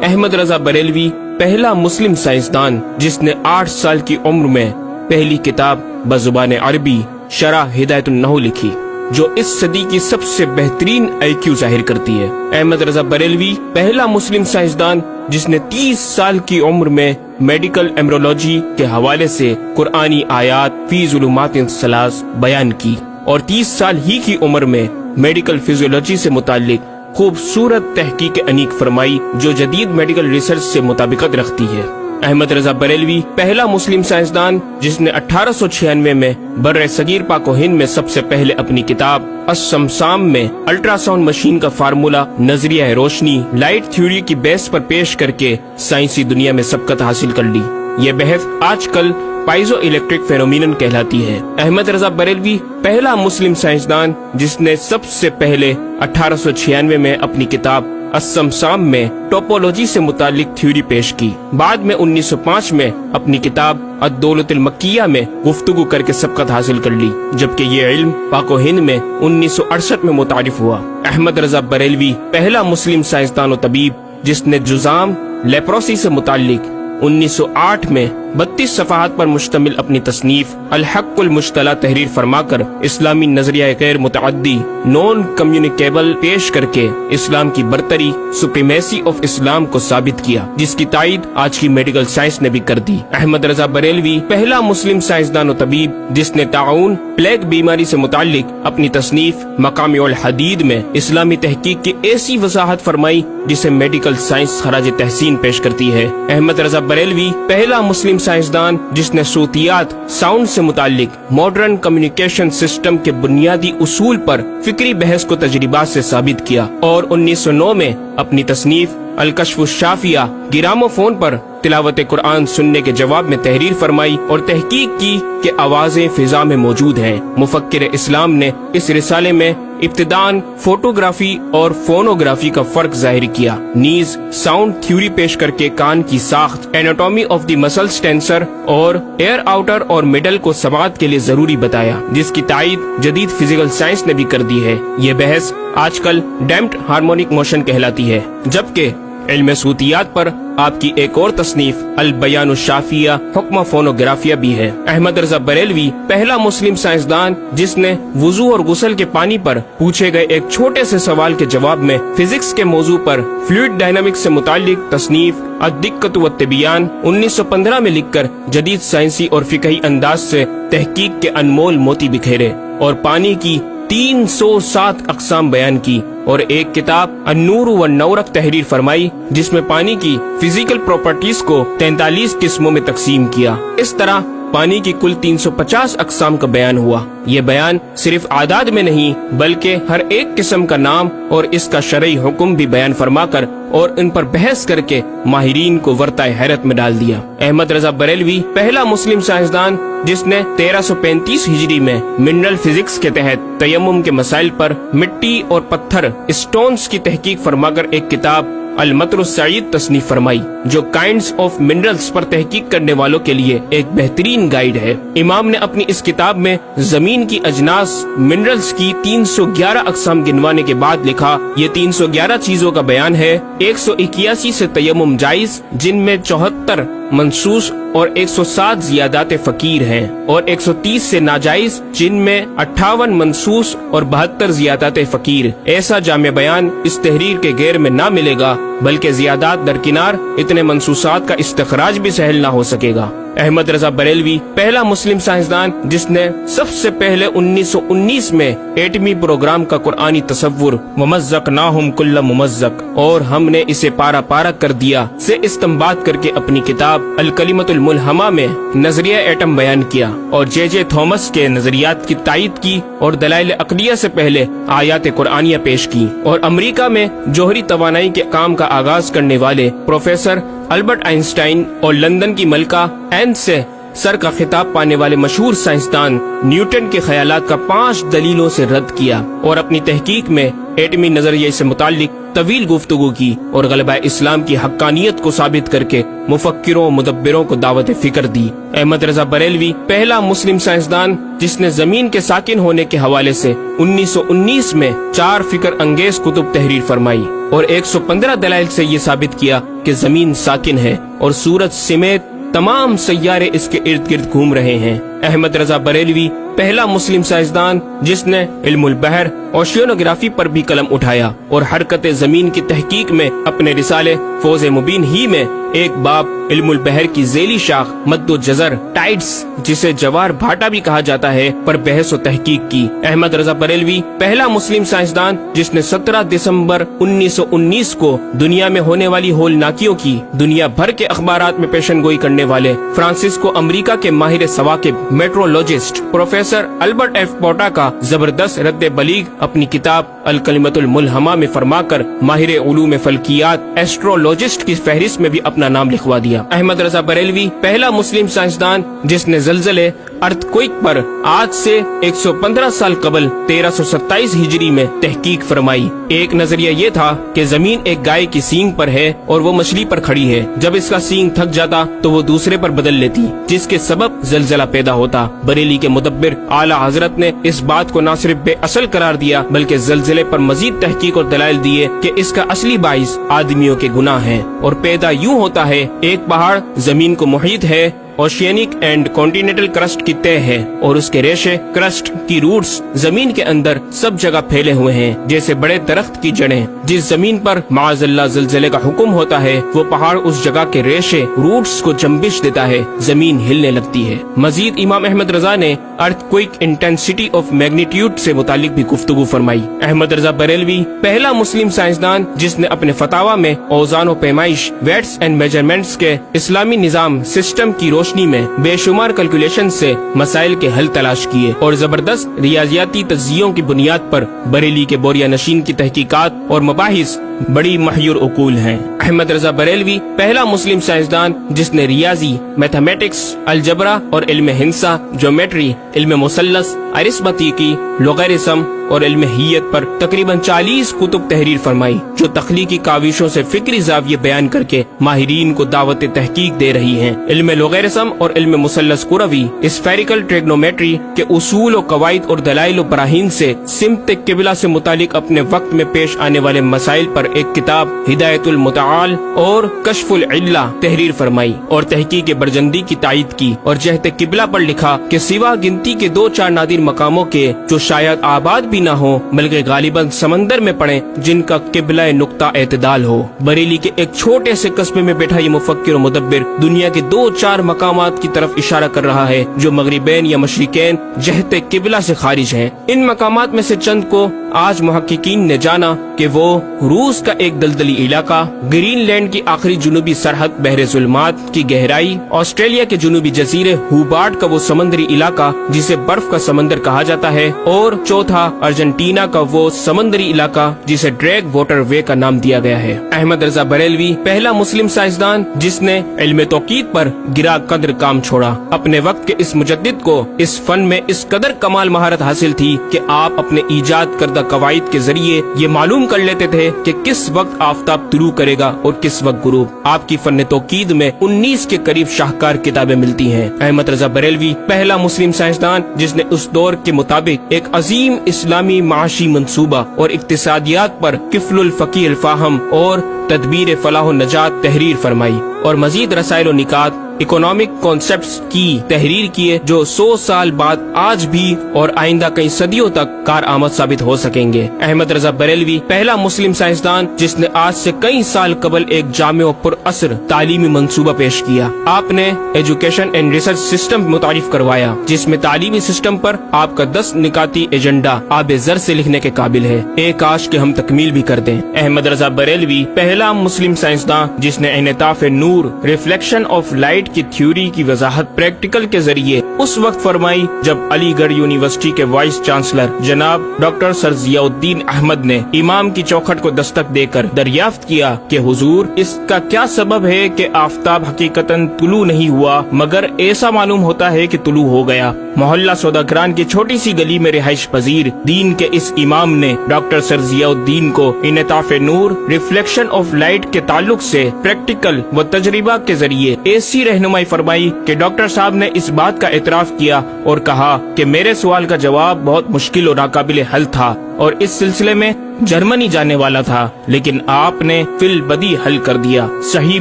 احمد رضا بریلوی پہلا مسلم سائنسدان جس نے 8 سال کی عمر میں پہلی کتاب بزبان عربی شرح ہدایت النحو لکھی، جو اس صدی کی سب سے بہترین IQ ظاہر کرتی ہے۔ احمد رضا بریلوی پہلا مسلم سائنسدان جس نے 30 سال کی عمر میں میڈیکل ایمبرولوجی کے حوالے سے قرآنی آیات فی ظلمات ثلاث بیان کی، اور 30 سال ہی کی عمر میں میڈیکل فزیولوجی سے متعلق خوبصورت تحقیق انیق فرمائی، جو جدید میڈیکل ریسرچ سے مطابقت رکھتی ہے۔ احمد رضا بریلوی پہلا مسلم سائنسدان جس نے 1896 میں بر صغیر پاک و ہند میں سب سے پہلے اپنی کتاب السمسام میں الٹرا ساؤنڈ مشین کا فارمولا نظریہ روشنی لائٹ تھیوری کی بیس پر پیش کر کے سائنسی دنیا میں سبقت حاصل کر لی۔ یہ بحث آج کل پائزو الیکٹرک فینومینن کہلاتی ہے۔ احمد رضا بریلوی پہلا مسلم سائنسدان جس نے سب سے پہلے 1896 میں اپنی کتاب السمسام میں ٹوپولوجی سے متعلق تھیوری پیش کی۔ بعد میں 1905 میں اپنی کتاب الدولۃ المکیہ میں گفتگو کر کے سبقت حاصل کر لی، جبکہ یہ علم پاک و ہند میں 1968 میں متعارف ہوا۔ احمد رضا بریلوی پہلا مسلم سائنسدان و طبیب جس نے جذام لیپروسی سے متعلق 1908 میں 32 صفحات پر مشتمل اپنی تصنیف الحق المشتلہ تحریر فرما کر اسلامی نظریہ غیر متعدی نون کمیونیکیبل پیش کر کے اسلام کی برتری سپریمیسی آف اسلام کو ثابت کیا، جس کی تائید آج کی میڈیکل سائنس نے بھی کر دی۔ احمد رضا بریلوی پہلا مسلم سائنسدان و طبیب جس نے طاعون پلیگ بیماری سے متعلق اپنی تصنیف مقامع الحدید میں اسلامی تحقیق کی ایسی وضاحت فرمائی جسے میڈیکل سائنس خراج تحسین پیش کرتی ہے۔ احمد رضا بریلوی پہلا مسلم سائنسدان جس نے صوتیات ساؤنڈ سے متعلق ماڈرن کمیونیکیشن سسٹم کے بنیادی اصول پر فکری بحث کو تجربات سے ثابت کیا، اور 1909 میں اپنی تصنیف الکشف الشافیہ گرامو فون پر تلاوت قرآن سننے کے جواب میں تحریر فرمائی اور تحقیق کی کہ آوازیں فضا میں موجود ہیں۔ مفکر اسلام نے اس رسالے میں ابتداً فوٹوگرافی اور فونوگرافی کا فرق ظاہر کیا، نیز ساؤنڈ تھیوری پیش کر کے کان کی ساخت anatomy of the muscles tensor اور ایئر آؤٹر اور مڈل کو سماعت کے لیے ضروری بتایا، جس کی تائید جدید فزیکل سائنس نے بھی کر دی ہے۔ یہ بحث آج کل ڈیمپڈ ہارمونک موشن کہلاتی ہے، جبکہ علم صوتیات پر آپ کی ایک اور تصنیف البیان الشافیہ حکم فونوگرافیہ بھی ہے۔ احمد رضا بریلوی پہلا مسلم سائنسدان جس نے وضو اور غسل کے پانی پر پوچھے گئے ایک چھوٹے سے سوال کے جواب میں فزکس کے موضوع پر فلوئڈ ڈائنامکس سے متعلق تصنیف الدقۃ والتبیان 1915 میں لکھ کر جدید سائنسی اور فقہی انداز سے تحقیق کے انمول موتی بکھیرے، اور پانی کی 307 اقسام بیان کی، اور ایک کتاب النور والنورق تحریر فرمائی جس میں پانی کی فزیکل پراپرٹیز کو 43 قسموں میں تقسیم کیا۔ اس طرح پانی کی کل 350 اقسام کا بیان ہوا۔ یہ بیان صرف اعداد میں نہیں بلکہ ہر ایک قسم کا نام اور اس کا شرعی حکم بھی بیان فرما کر اور ان پر بحث کر کے ماہرین کو ورطہ حیرت میں ڈال دیا۔ احمد رضا بریلوی پہلا مسلم سائنسدان جس نے 1335 ہجری میں منرل فزکس کے تحت تیمم کے مسائل پر مٹی اور پتھر اسٹونز کی تحقیق فرما کر ایک کتاب المطر السعید تصنیف فرمائی، جو کائنڈز آف منرلز پر تحقیق کرنے والوں کے لیے ایک بہترین گائیڈ ہے۔ امام نے اپنی اس کتاب میں زمین کی اجناس منرلز کی 311 اقسام گنوانے کے بعد لکھا، یہ 311 چیزوں کا بیان ہے۔ 181 سے تیمم جائز، جن میں 74 منصوص اور 107 زیادات فقیر ہیں، اور 130 سے ناجائز، جن میں 58 منصوص اور 72 زیادات فقیر۔ ایسا جامع بیان اس تحریر کے غیر میں نہ ملے گا، بلکہ زیادات درکنار اتنے منصوصات کا استخراج بھی سہل نہ ہو سکے گا۔ احمد رضا بریلوی پہلا مسلم سائنسدان جس نے سب سے پہلے 1919 میں ایٹمی پروگرام کا قرآنی تصور ومزقناہم کل ممزق، اور ہم نے اسے پارا پارا کر دیا سے استنباط کر کے اپنی کتاب الکلمۃ الملہمہ میں نظریہ ایٹم بیان کیا، اور جے تھامس کے نظریات کی تائید کی، اور دلائل عقلیہ سے پہلے آیات قرآنیہ پیش کی، اور امریکہ میں جوہری توانائی کے کام کا آغاز کرنے والے پروفیسر البرٹ آئنسٹائن اور لندن کی ملکہ این سے سر کا خطاب پانے والے مشہور سائنسدان نیوٹن کے خیالات کا 5 دلیلوں سے رد کیا، اور اپنی تحقیق میں ایٹمی نظریے سے متعلق طویل گفتگو کی اور غلبہ اسلام کی حقانیت کو ثابت کر کے مفکروں مدبروں کو دعوت فکر دی۔ احمد رضا بریلوی پہلا مسلم سائنسدان جس نے زمین کے ساکن ہونے کے حوالے سے 1919 میں 4 فکر انگیز کتب تحریر فرمائی اور 115 دلائل سے یہ ثابت کیا کہ زمین ساکن ہے اور سورج سمیت تمام سیارے اس کے ارد گرد گھوم رہے ہیں۔ احمد رضا بریلوی پہلا مسلم سائنسدان جس نے علم البحر اوشینوگرافی پر بھی قلم اٹھایا اور حرکت زمین کی تحقیق میں اپنے رسالے فوز مبین ہی میں ایک باب علم البحر کی ذیلی شاخ مد و جزر ٹائڈز جسے جوار بھاٹا بھی کہا جاتا ہے پر بحث و تحقیق کی۔ احمد رضا بریلوی پہلا مسلم سائنسدان جس نے 17 دسمبر 1919 کو دنیا میں ہونے والی ہولناکیوں کی دنیا بھر کے اخبارات میں پیشن گوئی کرنے والے فرانسسکو امریکہ کے ماہر ثواقب میٹرولوجسٹ پروفیسر البرٹ ایف پوٹا کا زبردست رد بلیغ اپنی کتاب الکلمۃ الملہمہ میں فرما کر ماہر علوم فلکیات ایسٹرولوجسٹ کی فہرست میں بھی اپنا نام لکھوا دیا۔ احمد رضا بریلوی پہلا مسلم سائنسدان جس نے زلزلے ارتھکوئک پر آج سے 115 سال قبل 1327 ہجری میں تحقیق فرمائی۔ ایک نظریہ یہ تھا کہ زمین ایک گائے کی سینگ پر ہے اور وہ مچھلی پر کھڑی ہے، جب اس کا سینگ تھک جاتا تو وہ دوسرے پر بدل لیتی جس کے سبب زلزلہ پیدا ہوتا۔ بریلی کے مدبر اعلی حضرت نے اس بات کو نہ صرف بے اصل قرار دیا بلکہ زلزلے پر مزید تحقیق اور دلائل دیے کہ اس کا اصلی باعث آدمیوں کے گناہ ہیں اور پیدا یوں ہوتا ہے۔ ایک پہاڑ زمین کو محیط ہے، اوشینک اینڈ کانٹیننٹل کرسٹ کی تہ ہے اور اس کے ریشے کرسٹ کی روٹس زمین کے اندر سب جگہ پھیلے ہوئے ہیں جیسے بڑے درخت کی جڑیں۔ جس زمین پر معاذ اللہ زلزلے کا حکم ہوتا ہے وہ پہاڑ اس جگہ کے ریشے روٹس کو جنبش دیتا ہے، زمین ہلنے لگتی ہے۔ مزید امام احمد رضا نے ارتھ کوئک انٹینسٹی آف میگنیٹیوڈ سے متعلق بھی گفتگو فرمائی۔ احمد رضا بریلوی پہلا مسلم سائنسدان جس نے اپنے فتاوی میں اوزان و پیمائش ویٹس اینڈ میجرمنٹس کے اسلامی نظام سسٹم کی روشنی میں بے شمار کیلکولیشن سے مسائل کے حل تلاش کیے اور زبردست ریاضیاتی تجزیوں کی بنیاد پر بریلی کے بوریا نشین کی تحقیقات اور مباحث بڑی محیر عقول ہیں۔ احمد رضا بریلوی پہلا مسلم سائنسدان جس نے ریاضی، میتھمیٹکس، الجبرا اور علم ہندسہ، جیومیٹری، علم مثلث، ارثمیٹکی، لوگرثم اور علم ہیت پر تقریباً 40 کتب تحریر فرمائی جو تخلیقی کاوشوں سے فکری زاویے بیان کر کے ماہرین کو دعوت تحقیق دے رہی ہیں۔ علم لوگرثم اور علم مثلث کروی، اسفیریکل ٹریگنومیٹری کے اصول و قواعد اور دلائل و براہین سے سمت قبلہ سے متعلق اپنے وقت میں پیش آنے والے مسائل پر ایک کتاب ہدایت المتعال اور کشف العلہ تحریر فرمائی اور تحقیق برجندی کی تائید کی اور جہت قبلہ پر لکھا کہ سوا گنتی کے 2-4 نادر مقاموں کے جو شاید آباد بھی نہ ہو بلکہ غالباً سمندر میں پڑے جن کا قبلہ نقطہ اعتدال ہو۔ بریلی کے ایک چھوٹے سے قصبے میں بیٹھا یہ مفکر و مدبر دنیا کے 2-4 مقامات کی طرف اشارہ کر رہا ہے جو مغربین یا مشرقین جہت قبلہ سے خارج ہیں۔ ان مقامات میں سے چند کو آج محققین نے جانا کہ وہ روس کا ایک دلدلی علاقہ، گرین لینڈ کی آخری جنوبی سرحد بحر ظلمات کی گہرائی، آسٹریلیا کے جنوبی جزیرے ہوبارٹ کا وہ سمندری علاقہ جسے برف کا سمندر کہا جاتا ہے، اور چوتھا ارجنٹینا کا وہ سمندری علاقہ جسے ڈریگ واٹر وے کا نام دیا گیا ہے۔ احمد رضا بریلوی پہلا مسلم سائنسدان جس نے علم توقید پر گرا قدر کام چھوڑا۔ اپنے وقت کے اس مجدد کو اس فن میں اس قدر کمال مہارت حاصل تھی کہ آپ اپنے ایجاد کردہ قواعد کے ذریعے یہ معلوم کر لیتے تھے کہ کس وقت آفتاب طلوع کرے گا اور کس وقت غروب۔ آپ کی فن توقید میں 19 کے قریب شاہکار کتابیں ملتی ہیں۔ احمد رضا بریلوی پہلا مسلم سائنسدان جس نے اس دور کے مطابق ایک عظیم اسلامی معاشی منصوبہ اور اقتصادیات پر کفل الفقی الفاہم اور تدبیر فلاح و نجات تحریر فرمائی اور مزید رسائل و نکات اکنامک کانسیپٹس کی تحریر کیے جو 100 سال بعد آج بھی اور آئندہ کئی صدیوں تک کارآمد ثابت ہو سکیں گے۔ احمد رضا بریلوی پہلا مسلم سائنسدان جس نے آج سے کئی سال قبل ایک جامع و پر اثر تعلیمی منصوبہ پیش کیا۔ آپ نے ایجوکیشن اینڈ ریسرچ سسٹم متعارف کروایا جس میں تعلیمی سسٹم پر آپ کا 10 نکاتی ایجنڈا آب زر سے لکھنے کے قابل ہے، ایک کاش کہ ہم تکمیل بھی کر دیں۔ احمد رضا بریلوی پہلا مسلم سائنسدان جس نے انعطاف نور ریفلیکشن آف لائٹ کی تھیوری کی وضاحت پریکٹیکل کے ذریعے اس وقت فرمائی جب علی گڑھ یونیورسٹی کے وائس چانسلر جناب ڈاکٹر سر ضیاء الدین احمد نے امام کی چوکھٹ کو دستک دے کر دریافت کیا کہ حضور اس کا کیا سبب ہے کہ آفتاب حقیقتاً طلوع نہیں ہوا مگر ایسا معلوم ہوتا ہے کہ طلوع ہو گیا۔ محلہ سوداگران کی چھوٹی سی گلی میں رہائش پذیر دین کے اس امام نے ڈاکٹر سر ضیاء الدین کو انعطاف نور ریفلیکشن آف لائٹ کے تعلق سے پریکٹیکل و تجربہ کے ذریعے ایسی رہنمائی فرمائی کہ ڈاکٹر صاحب نے اس بات کا اعتراف کیا اور کہا کہ میرے سوال کا جواب بہت مشکل اور ناقابل حل تھا اور اس سلسلے میں جرمنی جانے والا تھا، لیکن آپ نے فی البدی حل کر دیا۔ صحیح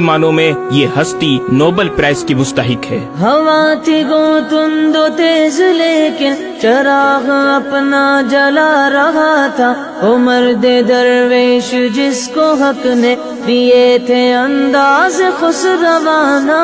معنوں میں یہ ہستی نوبل پرائز کی مستحق ہے۔ ہوا تھی گو تند و تیز لیکن چراغ اپنا جلا رہا تھا، وہ مرد درویش جس کو حق نے دیے تھے انداز خسروانہ۔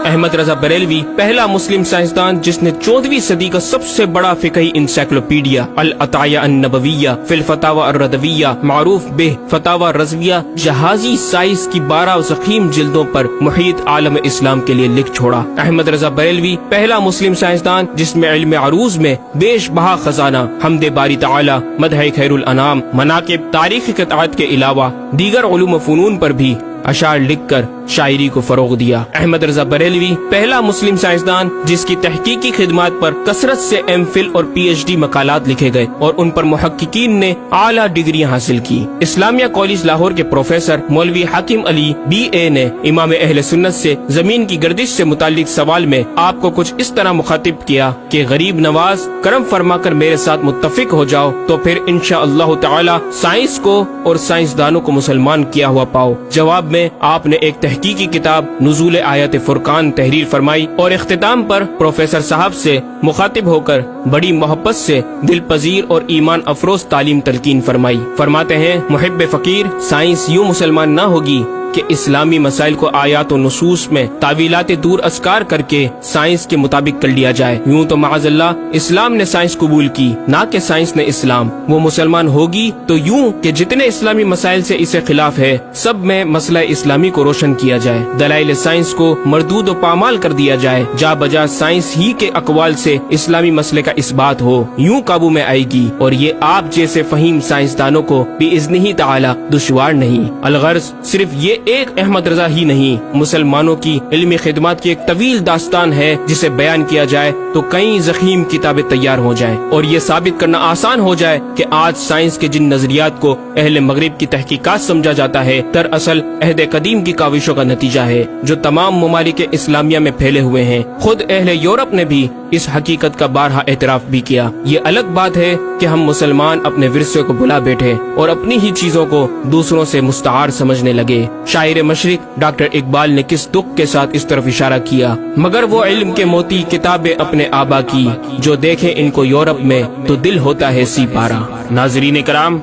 احمد رضا بریلوی پہلا مسلم سائنسدان جس نے 14ویں صدی کا سب سے بڑا فقہی انسائکلوپیڈیا العطایہ النبویہ فی الفتاوی الرضویہ معروف بہ فتاوی رضویہ جہازی سائز کی 12 ضخیم جلدوں پر محیط عالم اسلام کے لیے لکھ چھوڑا۔ احمد رضا بریلوی پہلا مسلم سائنسدان جس میں علم عروض میں بیش بہا خزانہ حمد باری تعالی، مدح خیر الانام، مناقب، تاریخ قطعات کے علاوہ دیگر علوم و فنون پر بھی اشعار لکھ کر شاعری کو فروغ دیا۔ احمد رضا بریلوی پہلا مسلم سائنسدان جس کی تحقیقی خدمات پر کثرت سے ایم فل اور پی ایچ ڈی مقالات لکھے گئے اور ان پر محققین نے اعلیٰ ڈگریاں حاصل کی۔ اسلامیہ کالج لاہور کے پروفیسر مولوی حاکم علی بی اے نے امام اہل سنت سے زمین کی گردش سے متعلق سوال میں آپ کو کچھ اس طرح مخاطب کیا کہ غریب نواز کرم فرما کر میرے ساتھ متفق ہو جاؤ تو پھر انشاءاللہ تعالی سائنس کو اور سائنسدانوں کو مسلمان کیا ہوا پاؤ۔ جواب میں آپ نے ایک تحقیقی کتاب نزول آیات فرقان تحریر فرمائی اور اختتام پر پروفیسر صاحب سے مخاطب ہو کر بڑی محبت سے دل پذیر اور ایمان افروز تعلیم تلقین فرمائی۔ فرماتے ہیں محب فقیر سائنس یوں مسلمان نہ ہوگی کہ اسلامی مسائل کو آیات و نصوص میں تعویلات دور ازکار کر کے سائنس کے مطابق کر لیا جائے۔ یوں تو معاذ اللہ اسلام نے سائنس قبول کی نہ کہ سائنس نے اسلام۔ وہ مسلمان ہوگی تو یوں کہ جتنے اسلامی مسائل سے اسے خلاف ہے سب میں مسئلہ اسلامی کو روشن کیا جائے، دلائل سائنس کو مردود و پامال کر دیا جائے، جا بجا سائنس ہی کے اقوال سے اسلامی مسئلے کا اثبات ہو، یوں قابو میں آئے گی۔ اور یہ آپ جیسے فہیم سائنسدانوں کو بِإِذْنِهِ تعالی دشوار نہیں۔ الغرض صرف یہ ایک احمد رضا ہی نہیں، مسلمانوں کی علمی خدمات کی ایک طویل داستان ہے جسے بیان کیا جائے تو کئی ضخیم کتابیں تیار ہو جائیں اور یہ ثابت کرنا آسان ہو جائے کہ آج سائنس کے جن نظریات کو اہل مغرب کی تحقیقات سمجھا جاتا ہے دراصل عہد قدیم کی کاوشوں کا نتیجہ ہے جو تمام ممالک اسلامیہ میں پھیلے ہوئے ہیں۔ خود اہل یورپ نے بھی اس حقیقت کا بارہا اعتراف بھی کیا۔ یہ الگ بات ہے کہ ہم مسلمان اپنے ورثے کو بھلا بیٹھے اور اپنی ہی چیزوں کو دوسروں سے مستعار سمجھنے لگے۔ شاعر مشرق ڈاکٹر اقبال نے کس دکھ کے ساتھ اس طرف اشارہ کیا، مگر وہ علم کے موتی کتابیں اپنے آبا کی، جو دیکھے ان کو یورپ میں تو دل ہوتا ہے سی پارا۔ ناظرین کرام،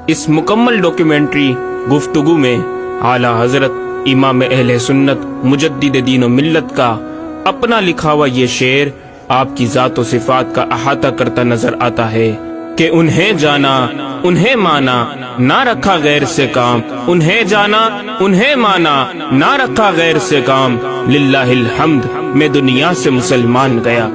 اس مکمل ڈاکیومنٹری گفتگو میں اعلیٰ حضرت امام اہل سنت مجدد دین و ملت کا اپنا لکھا ہوا یہ شعر آپ کی ذات و صفات کا احاطہ کرتا نظر آتا ہے کہ انہیں جانا انہیں مانا نہ رکھا غیر سے کام، انہیں جانا انہیں مانا نہ رکھا غیر سے کام، للہ الحمد میں دنیا سے مسلمان گیا۔